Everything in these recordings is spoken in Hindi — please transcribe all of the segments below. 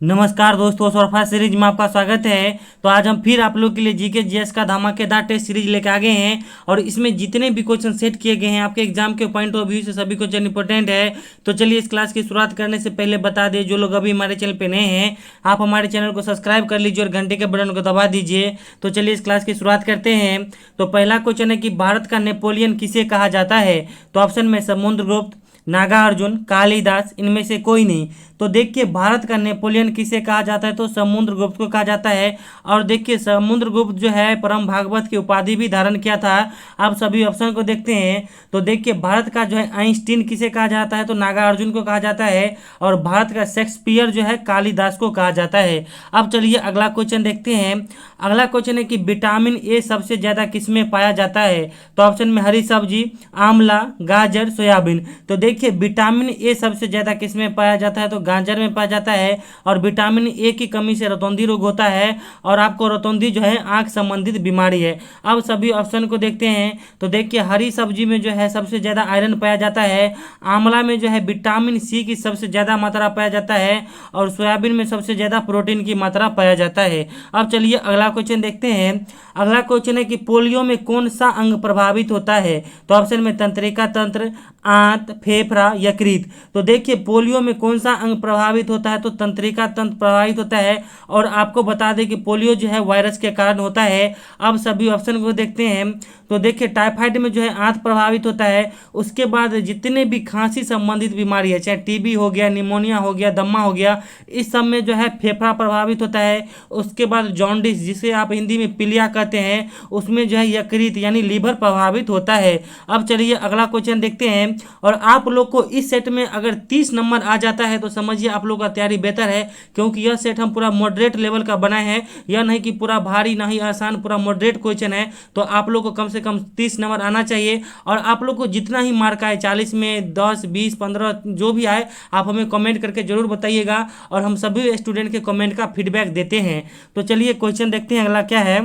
नमस्कार दोस्तों, सोरफा सीरीज में आपका स्वागत है। तो आज हम फिर आप लोग के लिए जीके जीएस का धमाकेदार टेस्ट सीरीज लेकर आ गए हैं और इसमें जितने भी क्वेश्चन सेट किए गए हैं आपके एग्जाम के पॉइंट ऑफ व्यू से सभी क्वेश्चन इंपॉर्टेंट है। तो चलिए इस क्लास की शुरुआत करने से पहले बता दें, जो लोग अभी हमारे चैनल पे नए हैं आप हमारे चैनल को सब्सक्राइब कर लीजिए और घंटे के बटन को दबा दीजिए। तो चलिए इस क्लास की शुरुआत करते हैं। तो पहला क्वेश्चन है कि भारत का नेपोलियन किसे कहा जाता है। तो ऑप्शन में समुद्रगुप्त, नागार्जुन, कालिदास, इनमें से कोई नहीं। तो देखिए भारत का नेपोलियन किसे कहा जाता है, तो समुद्रगुप्त को कहा जाता है। और देखिए समुद्रगुप्त जो है परम भागवत की उपाधि भी धारण किया था। आप सभी ऑप्शन को देखते हैं तो देखिए भारत का जो है आइंस्टीन किसे कहा जाता है, तो नागार्जुन को कहा जाता है। और भारत का शेक्सपियर जो है कालिदास को कहा जाता है। अब चलिए अगला क्वेश्चन देखते हैं। अगला क्वेश्चन है कि विटामिन ए सबसे ज्यादा किसमें पाया जाता है। तो ऑप्शन में हरी सब्जी, आंवला, गाजर, सोयाबीन। तो देखिए विटामिन ए सबसे ज्यादा किसमें पाया जाता है, तो गाजर में पाया जाता है। और विटामिन ए की कमी से रतौंधी रोग होता है और आपको रतौंधी जो है आंख संबंधित बीमारी है। अब सभी ऑप्शन को देखते हैं तो देखिए हरी सब्जी में जो है सबसे ज्यादा आयरन पाया जाता है, आंवला में जो है विटामिन सी की सबसे ज्यादा मात्रा पाया जाता है और सोयाबीन में सबसे ज्यादा प्रोटीन की मात्रा पाया जाता है। अब चलिए अगला क्वेश्चन देखते हैं। अगला क्वेश्चन है कि पोलियो में कौन सा अंग प्रभावित होता है। तो ऑप्शन में तंत्रिका तंत्र, आंत, फेफड़ा, यकृत। तो देखिए पोलियो में कौन सा अंग प्रभावित होता है, तो तंत्रिका तंत्र प्रभावित होता है। और आपको बता दें कि पोलियो जो है वायरस के कारण होता है। अब सभी ऑप्शन को देखते हैं तो देखिए टाइफाइड में जो है आंत प्रभावित होता है। उसके बाद जितने भी खांसी संबंधित बीमारी है, चाहे टीबी हो गया, निमोनिया हो गया, दम्मा हो गया, इस सब में जो है फेफड़ा प्रभावित होता है। उसके बाद जॉन्डिस जिसे आप हिंदी में पीलिया कहते हैं, उसमें जो है यकृत यानी लीवर प्रभावित होता है। अब चलिए अगला क्वेश्चन देखते हैं। और आप लोग को इस सेट में अगर 30 नंबर आ जाता है तो समझिए आप लोग का तैयारी बेहतर है, क्योंकि यह सेट हम पूरा मॉडरेट लेवल का बनाए हैं। यह नहीं कि पूरा भारी ना ही आसान, पूरा मॉडरेट क्वेश्चन है। तो आप लोग को कम से कम 30 नंबर आना चाहिए। और आप लोग को जितना ही मार्क आए, 40 में 10, 20, 15 जो भी आए, आप हमें कमेंट करके जरूर बताइएगा और हम सभी स्टूडेंट के कमेंट का फीडबैक देते हैं। तो चलिए क्वेश्चन देखते हैं अगला क्या है।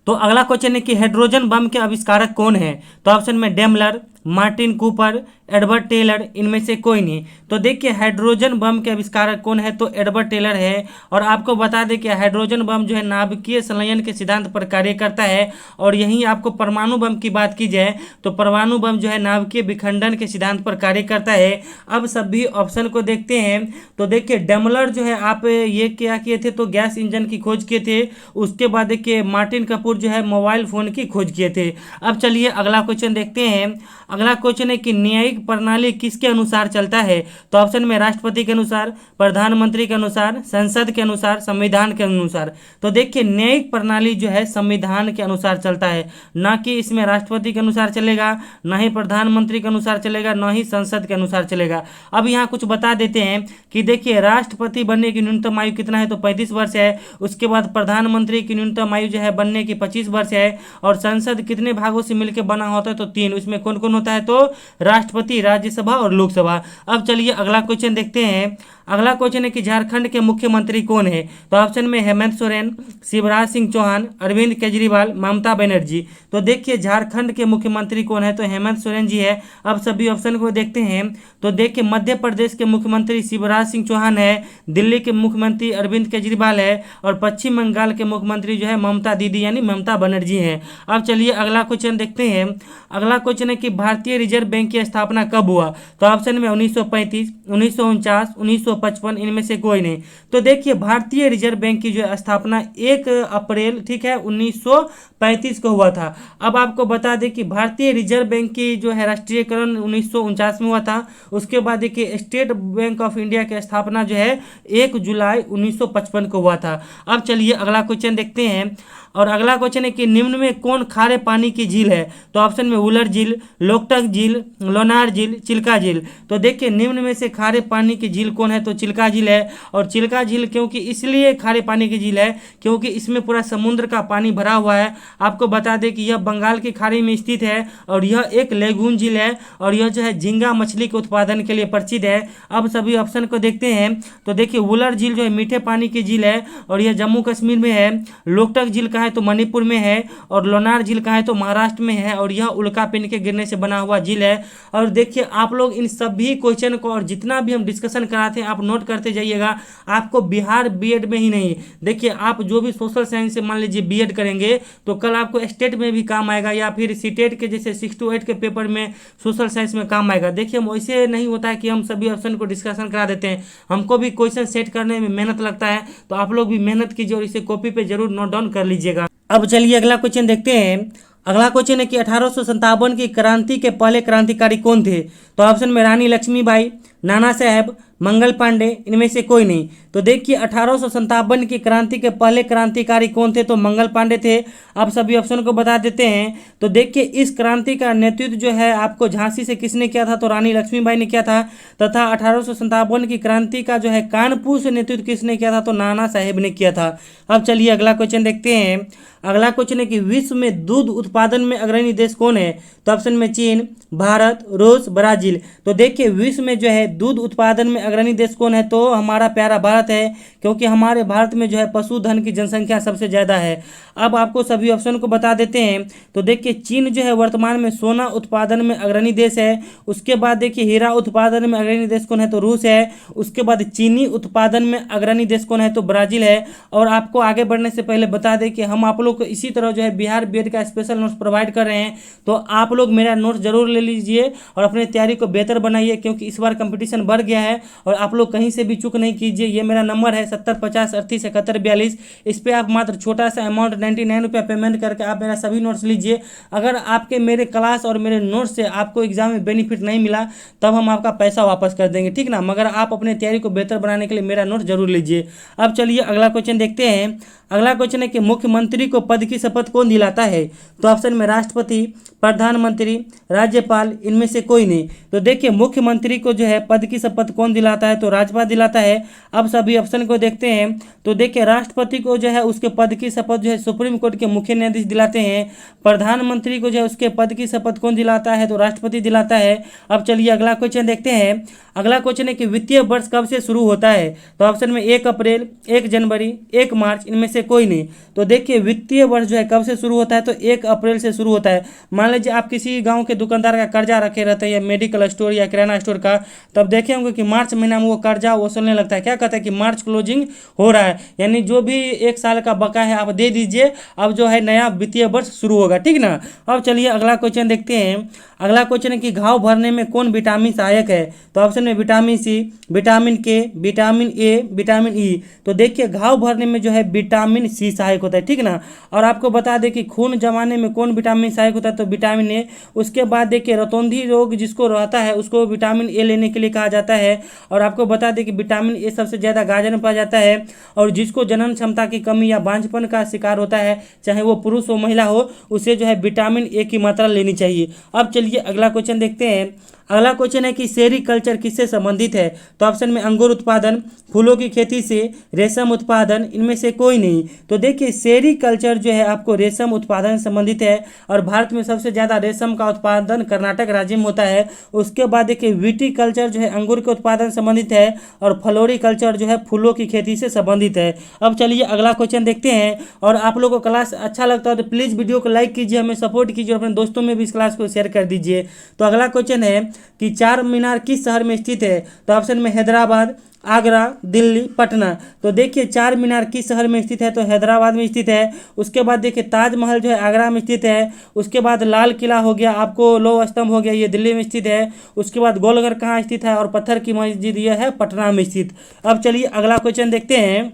तो अगला क्वेश्चन है कि हाइड्रोजन बम के आविष्कारक कौन है। तो ऑप्शन में Daimler, Martin Cooper, Edward Teller, इनमें से कोई नहीं। तो देखिए हाइड्रोजन बम के आविष्कारक कौन है, तो एडवर्ड टेलर है। और आपको बता दें कि हाइड्रोजन बम जो है नाभिकीय संलयन के सिद्धांत पर कार्य करता है। और यहीं आपको परमाणु बम की बात की जाए तो परमाणु बम जो है नाभिकीय विखंडन के सिद्धांत पर कार्य करता है। अब सभी ऑप्शन को देखते हैं तो देखिए डेमलर जो है आप ये क्या किए थे, तो गैस इंजन की खोज किए थे। उसके बाद देखिए मार्टिन कपूर जो है मोबाइल फोन की खोज किए थे। अब चलिए अगला क्वेश्चन देखते हैं। अगला क्वेश्चन है कि न्यायिक प्रणाली किसके अनुसार चलता है। तो ऑप्शन में राष्ट्रपति के अनुसार, प्रधानमंत्री के अनुसार, संसद के अनुसार, संविधान के अनुसार। तो देखिए न्यायिक प्रणाली जो है संविधान के अनुसार चलता है, ना कि इसमें राष्ट्रपति के अनुसार चलेगा, ना ही प्रधानमंत्री के अनुसार चलेगा, ना ही संसद के अनुसार चलेगा। अब यहाँ कुछ बता देते हैं कि देखिए राष्ट्रपति बनने की न्यूनतम आयु कितना है, तो 35 वर्ष है। उसके बाद प्रधानमंत्री की न्यूनतम आयु जो है बनने की 25 वर्ष है। और संसद कितने भागों से मिलकर बना होता है, तो 3। उसमें कौन कौन होता है, तो राष्ट्रपति, राज्यसभा और लोकसभा। अब चलिए अगला क्वेश्चन देखते हैं। अगला क्वेश्चन है कि झारखंड के मुख्यमंत्री कौन है। तो ऑप्शन में हेमंत सोरेन, शिवराज सिंह चौहान, अरविंद केजरीवाल, ममता बनर्जी। तो देखिए झारखंड के मुख्यमंत्री कौन है, तो हेमंत सोरेन जी है। अब सभी ऑप्शन को देखते हैं तो देखिए मध्य प्रदेश के मुख्यमंत्री शिवराज सिंह चौहान है, दिल्ली के मुख्यमंत्री अरविंद केजरीवाल है और पश्चिम बंगाल के मुख्यमंत्री जो है ममता दीदी यानी ममता बनर्जी है। अब चलिए अगला क्वेश्चन देखते हैं। अगला क्वेश्चन है कि भारतीय रिजर्व बैंक की स्थापना कब हुआ। तो ऑप्शन में 1935, 1949, 1955, इनमें से कोई नहीं। तो देखिए भारतीय रिजर्व बैंक की जो स्थापना 1 अप्रैल, ठीक है, 1935 को हुआ था। अब आपको बता दें कि भारतीय रिजर्व बैंक की जो है राष्ट्रीयकरण 1949 में हुआ था। उसके बाद देखिए स्टेट बैंक ऑफ इंडिया की स्थापना जो है 1 जुलाई 1955 को हुआ था। अब चलिए अगला क्वेश्चन देखते हैं। और अगला क्वेश्चन है कि निम्न में कौन खारे पानी की झील है। तो ऑप्शन में वुलर झील, लोकटक झील, लोनार झील, चिल्का झील। तो देखिए निम्न में से खारे पानी की झील कौन है, तो चिल्का झील है। और चिल्का झील क्योंकि इसलिए खारे पानी की झील है क्योंकि इसमें पूरा समुद्र का पानी भरा हुआ है। आपको बता दें कि यह बंगाल की खाड़ी में स्थित है और यह एक लेगून झील है और यह जो है झींगा मछली के उत्पादन के लिए प्रसिद्ध है। अब सभी ऑप्शन को देखते हैं तो देखिए वुलर झील जो है मीठे पानी की झील है और यह जम्मू कश्मीर में है। लोकटक झील कहाँ है तो मणिपुर में है और लोनार झील कहाँ है तो महाराष्ट्र में है और यह उल्का पिंड के गिरने से बना हुआ झील है। और देखिए आप लोग इन सभी क्वेश्चन को और जितना भी हम डिस्कशन कराते हैं आप नोट करते जाइएगा। आपको बिहार बीएड में ही नहीं, देखिए आप जो भी सोशल साइंस से मान लीजिए बीएड करेंगे तो कल आपको स्टेट में भी काम आएगा या फिर सीटेट के जैसे 6 to 8 के पेपर में सोशल साइंस में काम आएगा। देखिए हम वैसे नहीं होता है कि हम सभी ऑप्शन को डिस्कशन करा देते हैं, हमको भी क्वेश्चन सेट करने में मेहनत लगता है, तो आप लोग भी मेहनत कीजिए और इसे कॉपी पे जरूर नोट डाउन कर लीजिएगा। अब चलिए अगला क्वेश्चन देखते हैं। अगला क्वेश्चन है कि 1857 की क्रांति के पहले क्रांतिकारी कौन थे? तो ऑप्शन में रानी लक्ष्मीबाई, नाना साहेब, मंगल पांडे, इनमें से कोई नहीं। तो देखिए 1857 की क्रांति के पहले क्रांतिकारी कौन थे? तो मंगल पांडे थे। आप सभी ऑप्शन को बता देते हैं। तो देखिए इस क्रांति का नेतृत्व जो है आपको झांसी से किसने किया था? तो रानी लक्ष्मीबाई ने किया था। तथा 1857 की क्रांति का जो है कानपुर से नेतृत्व किसने किया था? तो नाना साहेब ने किया था। अब चलिए अगला क्वेश्चन देखते हैं। अगला क्वेश्चन है कि विश्व में दूध उत्पादन में अग्रणी देश कौन है? तो ऑप्शन में चीन, भारत, रूस, ब्राजील। तो देखिए विश्व में जो है दूध उत्पादन में अग्रणी देश कौन है? तो हमारा प्यारा भारत है, क्योंकि हमारे भारत में जो है पशुधन की जनसंख्या सबसे ज़्यादा है। अब आपको सभी ऑप्शन को बता देते हैं। तो देखिए चीन जो है वर्तमान में सोना उत्पादन में अग्रणी देश है। उसके बाद देखिए हीरा उत्पादन में अग्रणी देश कौन है? तो रूस है। उसके बाद चीनी उत्पादन में अग्रणी देश कौन है? तो ब्राजील है। और आपको आगे बढ़ने से पहले बता दें कि हम आप लोग को इसी तरह जो है बिहार बीएड का स्पेशल नोट्स प्रोवाइड कर रहे हैं, तो आप लोग मेरा नोट्स जरूर ले लीजिए और अपने तैयारी को बेहतर बनाइए, क्योंकि इस बार कंपटीशन बढ़ गया है और आप लोग कहीं से भी चूक नहीं कीजिए। ये मेरा नंबर है 7050387142। इस पर आप मात्र छोटा सा अमाउंट 99 रुपया पेमेंट करके आप मेरा सभी नोट्स लीजिए। अगर आपके मेरे क्लास और मेरे नोट्स से आपको एग्जाम में बेनिफिट नहीं मिला तब हम आपका पैसा वापस कर देंगे, ठीक ना। मगर आप अपने तैयारी को बेहतर बनाने के लिए मेरा नोट्स जरूर लीजिए। अब चलिए अगला क्वेश्चन देखते हैं। अगला क्वेश्चन है कि मुख्यमंत्री को पद की शपथ कौन दिलाता है? तो ऑप्शन में राष्ट्रपति, प्रधानमंत्री, राज्यपाल, इनमें से कोई नहीं। तो देखिए मुख्यमंत्री को जो है पद की शपथ कौन दिलाता है? तो राज्यपाल दिलाता है। अब सभी ऑप्शन को देखते हैं। तो देखिए राष्ट्रपति को जो है उसके पद की शपथ जो है सुप्रीम कोर्ट के मुख्य न्यायाधीश दिलाते हैं। प्रधानमंत्री को जो है उसके पद की शपथ कौन दिलाता है? तो राष्ट्रपति दिलाता है। अब चलिए अगला क्वेश्चन देखते हैं। अगला क्वेश्चन है कि वित्तीय वर्ष कब से शुरू होता है? तो ऑप्शन में 1 अप्रैल, 1 जनवरी, 1 मार्च, इनमें से कोई नहीं। तो देखिए वित्तीय वर्ष जो है कब से शुरू होता है? तो 1 अप्रैल से शुरू होता है। मान लीजिए आप किसी गांव के दुकानदार का कर्जा रखे रहते हैं या मेडिकल स्टोर या किराना स्टोर का, तब देखे होंगे कि मार्च महीना में वो कर्जा वसूलने लगता है। क्या कहता है कि मार्च क्लोजिंग हो रहा है, यानी जो भी 1 साल का बकाया है आप दे दीजिए, अब जो है नया वित्तीय वर्ष शुरू होगा, ठीक ना। अब चलिए अगला क्वेश्चन देखते हैं। अगला क्वेश्चन है कि घाव भरने में कौन विटामिन सहायक है? तो ऑप्शन में विटामिन सी, विटामिन के, विटामिन ए, विटामिन ई। तो देखिए घाव भरने में जो है विटामिन सी सहायक होता है, ठीक ना। और आपको बता दें कि खून जमाने में कौन विटामिन सहायक होता है? तो विटामिन ए। उसके बाद देखिए रतौंधी रोग जिसको रहता है उसको विटामिन ए लेने के लिए कहा जाता है। और आपको बता दें कि विटामिन ए सबसे ज़्यादा गाजर में पाया जाता है। और जिसको जनन क्षमता की कमी या बांझपन का शिकार होता है, चाहे वो पुरुष हो महिला हो, उसे जो है विटामिन ए की मात्रा लेनी चाहिए। अब चलिए अगला क्वेश्चन देखते हैं। अगला क्वेश्चन है कि सेरीकल्चर किससे संबंधित है? तो ऑप्शन में अंगूर उत्पादन, फूलों की खेती से, रेशम उत्पादन, इनमें से कोई नहीं। तो देखिए सेरीकल्चर जो है आपको रेशम उत्पादन संबंधित है और भारत में सबसे ज़्यादा रेशम का उत्पादन कर्नाटक राज्य में होता है। उसके बाद देखिए विटीकल्चर जो है अंगूर के उत्पादन संबंधित है और फ्लोरिकल्चर जो है फूलों की खेती से संबंधित है। अब चलिए अगला क्वेश्चन देखते हैं। और आप लोगों को क्लास अच्छा लगता है तो प्लीज़ वीडियो को लाइक कीजिए, हमें सपोर्ट कीजिए और अपने दोस्तों में भी इस क्लास को शेयर कर दीजिए। तो अगला क्वेश्चन है कि चार मीनार किस शहर में स्थित है? तो ऑप्शन में हैदराबाद, आगरा, दिल्ली, पटना। तो देखिए चार मीनार किस शहर में स्थित है? तो हैदराबाद में स्थित है। उसके बाद देखिए ताजमहल जो है आगरा में स्थित है। उसके बाद लाल किला हो गया, आपको लौह स्तंभ हो गया, ये दिल्ली में स्थित है। उसके बाद गोलघर कहाँ स्थित है? और पत्थर की मस्जिद ये है पटना में स्थित। अब चलिए अगला क्वेश्चन देखते हैं।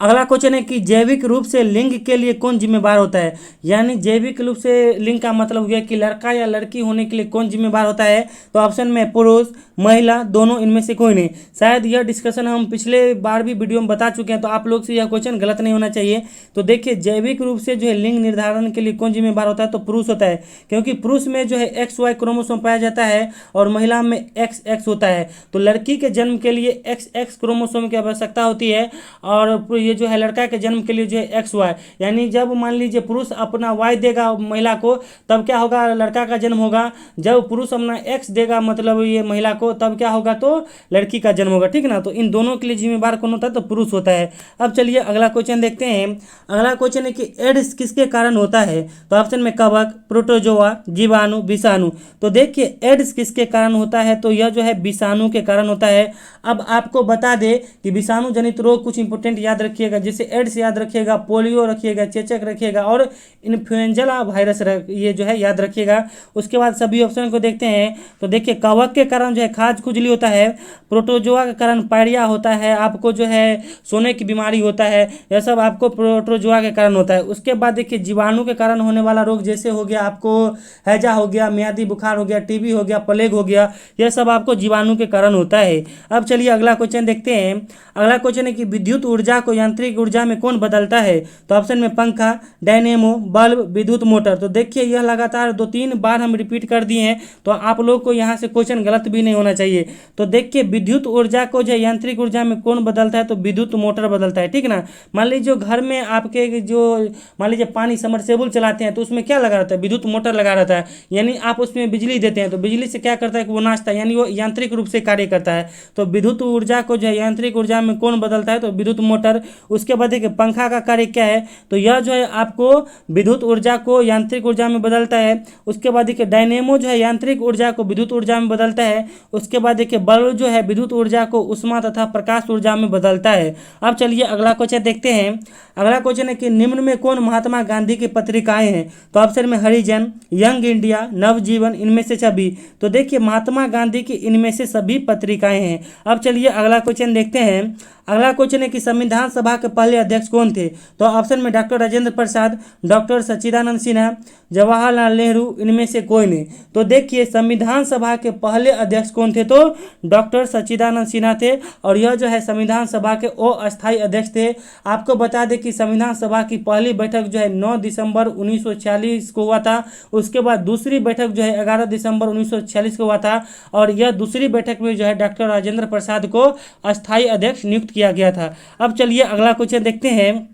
अगला क्वेश्चन है कि जैविक रूप से लिंग के लिए कौन जिम्मेदार होता है? यानी जैविक रूप से लिंग का मतलब हो गया कि लड़का या लड़की होने के लिए कौन जिम्मेदार होता है? तो ऑप्शन में पुरुष, महिला, दोनों, इनमें से कोई नहीं। शायद यह डिस्कशन हम पिछले बार भी वीडियो में बता चुके हैं, तो आप लोग से यह क्वेश्चन गलत नहीं होना चाहिए। तो देखिए, जैविक रूप से जो है लिंग निर्धारण के लिए कौन जिम्मेदार होता है, तो पुरुष होता है, क्योंकि पुरुष में जो है XY क्रोमोसोम पाया जाता है और महिला में XX होता है। तो लड़की के जन्म के लिए XX क्रोमोसोम की आवश्यकता होती है और ये जो है लड़का के जन्म के लिए जो है XY। यानी जब मान लीजिए पुरुष अपना Y देगा महिला को, तब क्या होगा, लड़का का जन्म होगा। जब पुरुष अपना X देगा मतलब ये महिला को, तब क्या होगा, तो लड़की का जन्म होगा। ठीक है ना। तो इन दोनों के लिए जिम्मेदार कौन होता है, तो पुरुष होता है। अब चलिए अगला क्वेश्चन देखते हैं। अगला क्वेश्चन है कि एड्स किसके कारण होता है, तो ऑप्शन में कवक, प्रोटोजोआ, जीवाणु, विषाणु। तो देखिए एड्स किसके कारण होता है, तो यह जो है विषाणु के कारण होता है। अब आपको बता दे कि विषाणु जनित रोग कुछ इंपोर्टेंट याद रखिएगा, जैसे एड्स याद रखिएगा, पोलियो रखिएगा, चेचक रखिएगा और इन्फ्लुएंजा वायरस ये जो है याद रखिएगा। उसके बाद सभी ऑप्शन को देखते हैं। तो देखिए कवक के कारण जो है खाज खुजली होता है, प्रोटोजोआ के कारण पायरिया होता है, आपको जो है सोने की बीमारी होता है, यह सब आपको प्रोटोजोआ के कारण होता है। उसके बाद देखिए जीवाणु के कारण होने वाला रोग जैसे हो गया आपको हैजा हो गया, मियादी बुखार हो गया, टीबी हो गया, प्लेग हो गया, यह सब आपको जीवाणु के कारण होता है। अब चलिए अगला क्वेश्चन देखते हैं। अगला क्वेश्चन है कि विद्युत ऊर्जा को यांत्रिक ऊर्जा में कौन बदलता है, तो ऑप्शन में पंखा, डायनेमो, बल्ब, विद्युत मोटर। तो देखिए यह लगातार 2-3 बार हम रिपीट कर दिए हैं, तो आप लोग को यहाँ से क्वेश्चन गलत भी नहीं होना चाहिए। तो देखिए विद्युत ऊर्जा को जो यांत्रिक ऊर्जा में कौन बदलता है, तो विद्युत मोटर बदलता है। ठीक है ना। मान लीजिए जो घर में आपके जो मान लीजिए पानी समरसेबुल चलाते हैं, तो उसमें क्या लगा रहता है, विद्युत मोटर लगा रहता है। यानी आप उसमें बिजली देते हैं, तो बिजली से क्या करता है कि वो नाचता है, यानी वो यांत्रिक रूप से कार्य करता है। तो विद्युत ऊर्जा को जो है यांत्रिक ऊर्जा में कौन बदलता है, तो विद्युत मोटर। उसके बाद देखिए पंखा का कार्य क्या है, तो यह जो है आपको विद्युत ऊर्जा को यांत्रिक ऊर्जा में बदलता है। उसके बाद देखिए डायनेमो जो है यांत्रिक ऊर्जा को विद्युत ऊर्जा में बदलता है। उसके बाद देखिए बल्ब जो है विद्युत ऊर्जा को उष्मा तथा प्रकाश ऊर्जा में बदलता है। अब चलिए अगला क्वेश्चन देखते हैं। अगला क्वेश्चन है कि निम्न में कौन महात्मा गांधी की पत्रिकाएं हैं, तो ऑप्शन में हरिजन, यंग इंडिया, नवजीवन, इनमें से सभी। तो देखिए महात्मा गांधी की इनमें से सभी पत्रिकाएं हैं। अब चलिए अगला क्वेश्चन देखते हैं। अगला क्वेश्चन है कि संविधान सभा के पहले अध्यक्ष कौन थे, तो ऑप्शन में डॉक्टर राजेंद्र प्रसाद, डॉक्टर सच्चिदानंद सिन्हा, जवाहरलाल नेहरू, इनमें से कोई नहीं। तो देखिए संविधान सभा के पहले अध्यक्ष कौन थे, तो डॉक्टर सच्चिदानंद सिन्हा थे और यह जो है संविधान सभा के अस्थायी अध्यक्ष थे। आपको बता दें कि संविधान सभा की पहली बैठक जो है 9 दिसंबर 1946 को हुआ था। उसके बाद दूसरी बैठक जो है 11 दिसंबर 1946 को हुआ था और यह दूसरी बैठक में जो है डॉक्टर राजेंद्र प्रसाद को अस्थायी अध्यक्ष नियुक्त किया गया था। अब चलिए अगला क्वेश्चन देखते हैं।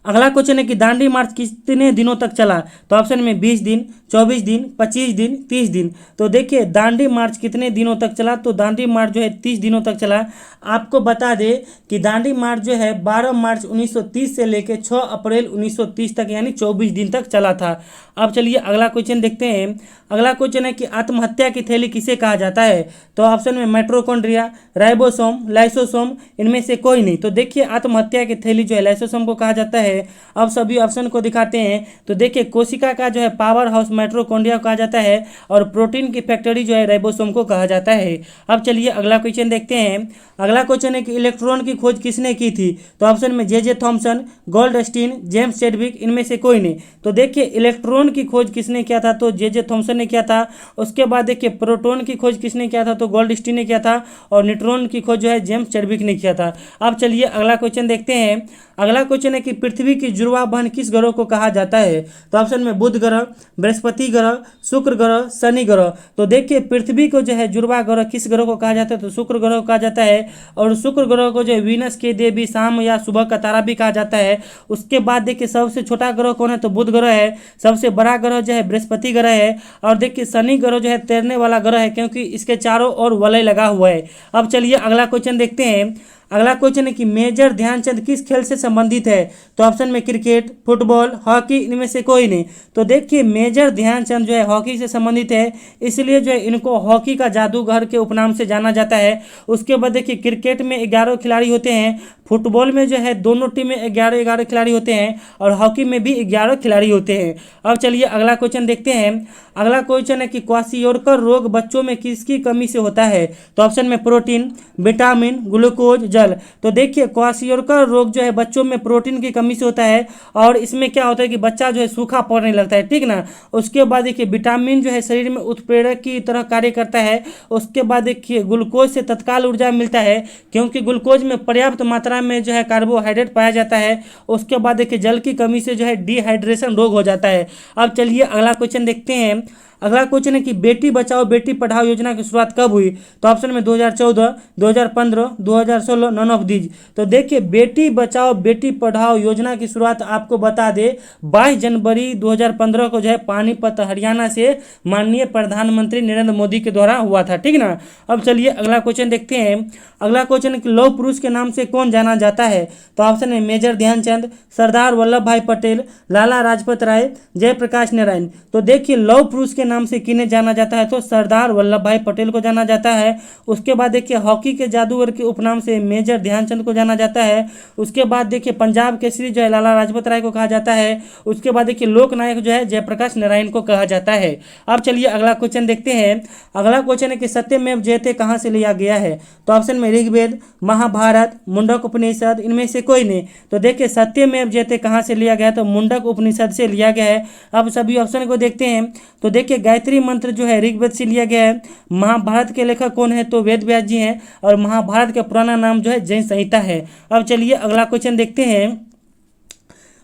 अगला क्वेश्चन है कि दांडी मार्च कितने दिनों तक चला, तो ऑप्शन में 20 दिन, 24 दिन, 25 दिन, 30 दिन। तो देखिए दांडी मार्च कितने दिनों तक चला, तो दांडी मार्च जो है 30 दिनों तक चला। आपको बता दें कि दांडी मार्च जो है 12 मार्च 1930 से लेकर 6 अप्रैल 1930 तक यानी 24 दिन तक चला था। अब चलिए अगला क्वेश्चन देखते हैं। अगला क्वेश्चन है कि आत्महत्या की थैली किसे कहा जाता है, तो ऑप्शन में माइटोकॉन्ड्रिया, राइबोसोम, लाइसोसोम, इनमें से कोई नहीं। तो देखिए आत्महत्या की थैली जो है लाइसोसोम को कहा जाता है। अब सभी ऑप्शन को दिखाते हैं। तो देखिए कोशिका का जो है पावर हाउस माइटोकॉन्ड्रिया को कहा जाता है और प्रोटीन की फैक्ट्री जो है राइबोसोम को कहा जाता है। अब चलिए अगला क्वेश्चन देखते हैं। अगला क्वेश्चन है कि इलेक्ट्रॉन की खोज किसने की थी, तो ऑप्शन में J Thomson, Goldstein, James Chadwick, इनमें से कोई नहीं। तो देखिए इलेक्ट्रॉन की खोज किसने किया था, तो जे थॉमसन ने किया था। उसके बाद देखिए प्रोटॉन की खोज किसने किया था, तो गोल्डस्टीन ने किया था और न्यूट्रॉन की खोज जो है जेम्स चैडविक ने किया था। अब चलिए अगला क्वेश्चन देखते हैं। अगला क्वेश्चन है कि पृथ्वी की जुड़वा बहन किस ग्रह को कहा जाता है, तो ऑप्शन में बुध ग्रह, बृहस्पति ग्रह, शुक्र ग्रह, शनि ग्रह। तो देखिए पृथ्वी को जो है जुड़वा ग्रह किस ग्रह को कहा जाता है, तो शुक्र ग्रह को कहा जाता है और शुक्र ग्रह को जो है वीनस के देवी शाम या सुबह का तारा भी कहा जाता है। उसके बाद देखिए सबसे छोटा ग्रह कौन है, तो बुध ग्रह है। सबसे बड़ा ग्रह जो है बृहस्पति ग्रह है और देखिए शनि ग्रह जो है तैरने वाला ग्रह है क्योंकि इसके चारों ओर वलय लगा हुआ है। अब चलिए अगला क्वेश्चन देखते हैं। अगला क्वेश्चन है कि मेजर ध्यानचंद किस खेल से संबंधित है, तो ऑप्शन में क्रिकेट, फुटबॉल, हॉकी, इनमें से कोई नहीं। तो देखिए मेजर ध्यानचंद जो है हॉकी से संबंधित है, इसलिए जो है इनको हॉकी का जादूगर के उपनाम से जाना जाता है। उसके बाद देखिए क्रिकेट में 11 खिलाड़ी होते हैं, फुटबॉल में जो है दोनों टीम में 11-11 खिलाड़ी होते हैं और हॉकी में भी 11 खिलाड़ी होते हैं। अब चलिए अगला क्वेश्चन देखते हैं। अगला क्वेश्चन है कि क्वाशियोरकर रोग बच्चों में किसकी कमी से होता है? तो ऑप्शन में प्रोटीन, विटामिन, ग्लूकोज, जल। तो देखिए क्वाशियोरकर रोग जो है बच्चों में प्रोटीन की कमी से होता है और इसमें क्या होता है कि बच्चा जो है सूखा पड़ने लगता है, ठीक ना। उसके बाद देखिए विटामिन जो है शरीर में उत्प्रेरक की तरह कार्य करता है। उसके बाद देखिए ग्लूकोज से तत्काल ऊर्जा मिलता है क्योंकि ग्लूकोज में पर्याप्त मात्रा में जो है कार्बोहाइड्रेट पाया जाता है। उसके बाद देखिए जल की कमी से जो है डिहाइड्रेशन रोग हो जाता है। अब चलिए अगला क्वेश्चन देखते हैं। अगला क्वेश्चन है कि बेटी बचाओ बेटी पढ़ाओ योजना की शुरुआत कब हुई? तो ऑप्शन में 2014, 2015, 2016, नन ऑफ दीज। तो देखिए बेटी बचाओ बेटी पढ़ाओ योजना की शुरुआत आपको बता दे 22 जनवरी 2015 को जो है पानीपत हरियाणा से माननीय प्रधानमंत्री नरेंद्र मोदी के द्वारा हुआ था, ठीक ना। अब चलिए अगला क्वेश्चन देखते हैं। अगला क्वेश्चन है कि लौह पुरुष के नाम से कौन जाना जाता है? तो ऑप्शन है मेजर ध्यानचंद, सरदार वल्लभ भाई पटेल, लाला लाजपत राय, जयप्रकाश नारायण। तो देखिए लौह पुरुष के नाम से किन्हें जाना जाता है? तो सरदार वल्लभ भाई पटेल को जाना जाता है। उसके बाद देखिए हॉकी के जादूगर के उपनाम से मेजर ध्यानचंद को जाना जाता है। उसके बाद देखिए पंजाब केसरी जो है लाला लाजपत राय को कहा जाता है। उसके बाद देखिए लोक नायक जो है जयप्रकाश नारायण को कहा जाता है। अब चलिए अगला क्वेश्चन देखते हैं। अगला क्वेश्चन है कि सत्यमेव जयते कहाँ से लिया गया है? तो ऑप्शन में ऋग्वेद, महाभारत, मुंडक उपनिषद, इनमें से कोई नहीं। तो देखिए सत्यमेव जयते कहाँ से लिया गया? तो मुंडक उपनिषद से लिया गया है। अब सभी ऑप्शन को देखते हैं। तो देखिए गायत्री मंत्र जो है ऋग्वेद से लिया गया है। महाभारत के लेखक कौन है? तो वेद व्यास जी हैं और महाभारत का पुराना नाम जो है जैन संहिता है। अब चलिए अगला क्वेश्चन देखते हैं।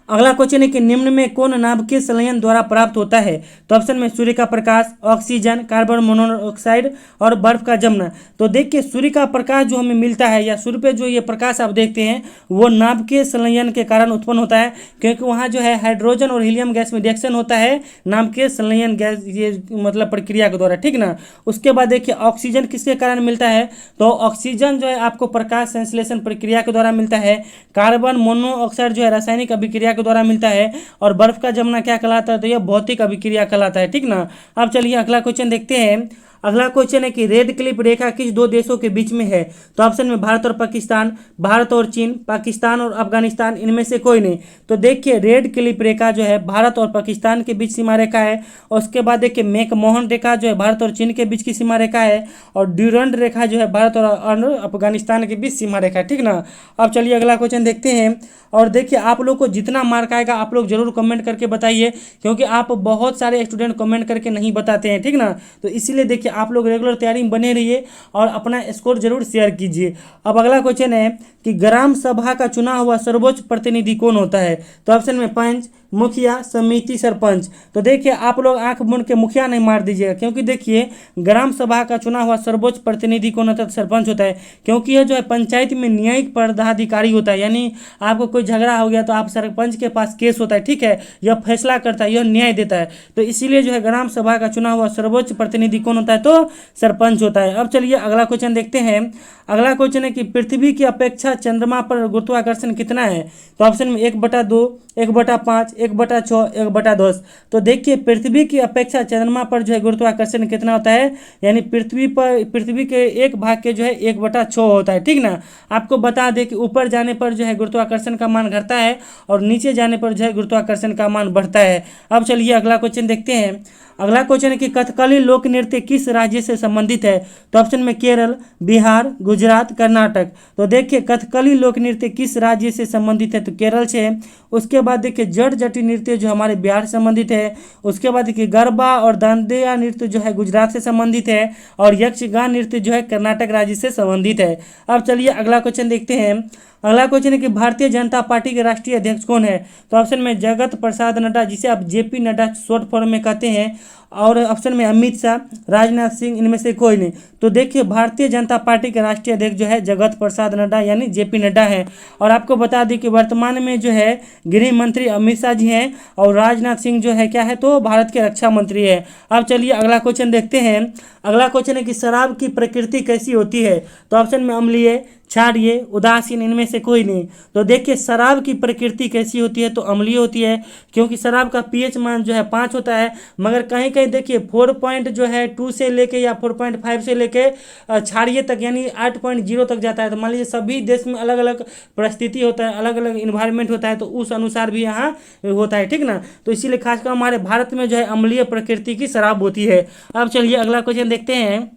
अगला क्वेश्चन है कि निम्न में कौन नाभिकीय संलयन द्वारा प्राप्त होता है? तो ऑप्शन में सूर्य का प्रकाश, ऑक्सीजन, कार्बन मोनोऑक्साइड और बर्फ का जमना। तो देखिए सूर्य का प्रकाश जो हमें मिलता है या सूर्य पे जो ये प्रकाश आप देखते हैं वो नाभिकीय संलयन के कारण उत्पन्न होता है क्योंकि वहाँ जो है हाइड्रोजन और हीलियम गैस में रिएक्शन होता है नाभिकीय संलयन गैस ये मतलब प्रक्रिया के द्वारा, ठीक ना। उसके बाद देखिए ऑक्सीजन किसके कारण मिलता है? तो ऑक्सीजन जो है आपको प्रकाश संश्लेषण प्रक्रिया के द्वारा मिलता है। कार्बन मोनोऑक्साइड जो है रासायनिक अभिक्रिया के द्वारा मिलता है और बर्फ का जमना क्या कहलाता है? तो यह भौतिक अभिक्रिया कहलाता है, ठीक ना। अब चलिए अगला क्वेश्चन देखते हैं। अगला क्वेश्चन है कि रेड क्लिफ रेखा किस दो देशों के बीच में है? तो ऑप्शन में भारत और पाकिस्तान, भारत और चीन, पाकिस्तान और अफगानिस्तान, इनमें से कोई नहीं। तो देखिए रेड क्लिफ रेखा जो है भारत और पाकिस्तान के बीच सीमा रेखा है। और उसके बाद देखिए मैकमोहन रेखा जो है भारत और चीन के बीच की सीमा रेखा है और ड्यूरंड रेखा जो है भारत और अफगानिस्तान के बीच सीमा रेखा है, ठीक ना। अब चलिए अगला क्वेश्चन देखते हैं। और देखिए आप लोग को जितना मार्क आएगा आप लोग जरूर कमेंट करके बताइए क्योंकि आप बहुत सारे स्टूडेंट कमेंट करके नहीं बताते हैं, ठीक ना। तो इसीलिए देखिए आप लोग रेगुलर तैयारी में बने रहिए और अपना स्कोर जरूर शेयर कीजिए। अब अगला क्वेश्चन है कि ग्राम सभा का चुना हुआ सर्वोच्च प्रतिनिधि कौन होता है? तो ऑप्शन में पंच, मुखिया, समिति, सरपंच। तो देखिए आप लोग आंख मूंद के मुखिया नहीं मार दीजिएगा क्योंकि देखिए ग्राम सभा का चुना हुआ सर्वोच्च प्रतिनिधि कौन होता है? सरपंच होता है क्योंकि यह जो है पंचायत में न्यायिक पदाधिकारी होता है। यानी आपको कोई झगड़ा हो गया तो आप सरपंच के पास केस होता है, ठीक है। यह फैसला करता है, यह न्याय देता है। तो इसीलिए जो है ग्राम सभा का चुना हुआ सर्वोच्च प्रतिनिधि कौन होता है? तो सरपंच होता है। अब चलिए अगला क्वेश्चन देखते हैं। अगला क्वेश्चन है कि पृथ्वी की अपेक्षा चंद्रमा पर गुरुत्वाकर्षण कितना है? तो ऑप्शन में 1/2, 1/5, 1/6, 1/10। तो देखिए पृथ्वी की अपेक्षा चंद्रमा पर जो है गुरुत्वाकर्षण कितना होता है? यानी पृथ्वी के एक भाग के जो है 1/6 होता है, ठीक ना। आपको बता दें कि ऊपर जाने पर जो है गुरुत्वाकर्षण का मान घटता है और नीचे जाने पर जो है गुरुत्वाकर्षण का मान बढ़ता है। अब चलिए अगला क्वेश्चन देखते हैं। अगला क्वेश्चन है कि कथकली लोक नृत्य किस राज्य से संबंधित है? तो ऑप्शन में केरल, बिहार, गुजरात, कर्नाटक। तो देखिए कथकली लोक नृत्य किस राज्य से संबंधित है? तो केरल से है। उसके बाद देखिए जट जटी नृत्य जो हमारे बिहार से संबंधित है। उसके बाद देखिए गरबा और दांडिया नृत्य जो है गुजरात से संबंधित है और यक्षगान नृत्य जो है कर्नाटक राज्य से संबंधित है। अब चलिए अगला क्वेश्चन देखते हैं। अगला क्वेश्चन है कि भारतीय जनता पार्टी के राष्ट्रीय अध्यक्ष कौन है? तो ऑप्शन में जगत प्रसाद नड्डा, जिसे आप जेपी नड्डा शॉर्ट फॉर्म में कहते हैं, और ऑप्शन में अमित शाह, राजनाथ सिंह, इनमें से कोई नहीं। तो देखिए भारतीय जनता पार्टी के राष्ट्रीय अध्यक्ष जो है जगत प्रसाद नड्डा यानी जेपी नड्डा है। और आपको बता दें कि वर्तमान में जो है गृह मंत्री अमित शाह जी हैं और राजनाथ सिंह जो है क्या है? तो भारत के रक्षा मंत्री है। अब चलिए अगला क्वेश्चन देखते हैं। अगला क्वेश्चन है कि शराब की प्रकृति कैसी होती है? तो ऑप्शन में अम्लीय, क्षारीय, उदासीन, इनमें से कोई नहीं। तो देखिए शराब की प्रकृति कैसी होती है, तो अम्लीय होती है, क्योंकि शराब का पीएच मान जो है 5 होता है। मगर कहीं कहीं देखिए 4.2 से लेके या 4.5 से लेके क्षारीय तक यानी 8.0 तक जाता है। तो मान लीजिए सभी देश में अलग अलग परिस्थिति होता है, अलग अलग इन्वायरमेंट होता है, तो उस अनुसार भी यहाँ होता है, ठीक ना। तो इसीलिए खासकर हमारे भारत में जो है अम्लीय प्रकृति की शराब होती है। अब चलिए अगला क्वेश्चन देखते हैं।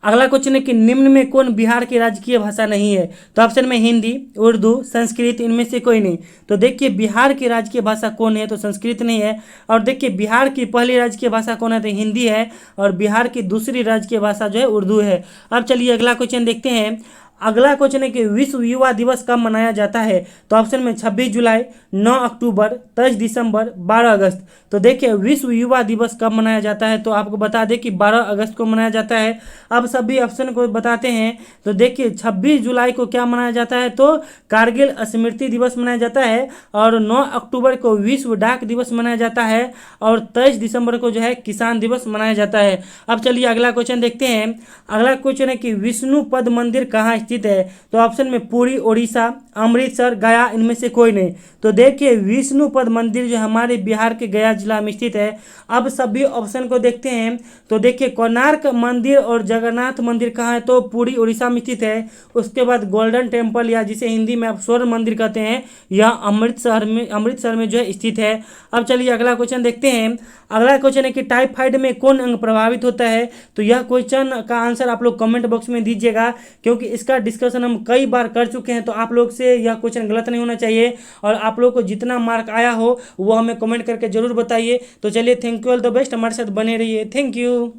अगला क्वेश्चन है कि निम्न में कौन बिहार की राजकीय भाषा नहीं है। तो ऑप्शन में हिंदी, उर्दू, संस्कृत, इनमें से कोई नहीं। तो देखिए बिहार की राजकीय भाषा कौन है, तो संस्कृत नहीं है। और देखिए बिहार की पहली राजकीय भाषा कौन है, तो हिंदी है। और बिहार की दूसरी राजकीय भाषा जो है उर्दू है। अब चलिए अगला क्वेश्चन देखते हैं। अगला क्वेश्चन है कि विश्व युवा दिवस कब मनाया जाता है। तो ऑप्शन में 26 जुलाई, 9 अक्टूबर, 23 दिसंबर, 12 अगस्त। तो देखिए विश्व युवा दिवस कब मनाया जाता है, तो आपको बता दें कि 12 अगस्त को मनाया जाता है। अब सभी ऑप्शन को बताते हैं। तो देखिए 26 जुलाई को क्या मनाया जाता है, तो कारगिल स्मृति दिवस मनाया जाता है। और 9 अक्टूबर को विश्व डाक दिवस मनाया जाता है। और 23 दिसंबर को जो है किसान दिवस मनाया जाता है। अब चलिए अगला क्वेश्चन देखते हैं। अगला क्वेश्चन है कि विष्णुपद मंदिर कहाँ स्थित है। तो ऑप्शन में पुरी, उड़ीसा, अमृतसर, गया, इनमें से कोई नहीं। तो देखिए विष्णुपद मंदिर जो हमारे बिहार के गया जिला में स्थित है। अब सभी ऑप्शन को देखते हैं। तो देखिए कोणार्क मंदिर और जगन्नाथ मंदिर कहाँ है, तो पुरी उड़ीसा में स्थित है। उसके बाद गोल्डन टेम्पल या जिसे हिंदी में आप स्वर्ण मंदिर कहते हैं, यह अमृतसर में जो है स्थित है। अब चलिए अगला क्वेश्चन देखते हैं। अगला क्वेश्चन है कि टाइफाइड में कौन अंग प्रभावित होता है। तो यह क्वेश्चन का आंसर आप लोग कमेंट बॉक्स में दीजिएगा, क्योंकि इसका डिस्कशन हम कई बार कर चुके हैं। तो आप लोग से यह क्वेश्चन गलत नहीं होना चाहिए, और आप लोग को जितना मार्क आया हो वो हमें कमेंट करके जरूर बताइए। तो चलिए thank you, all the best, हमारे साथ बने रहिए। Thank you.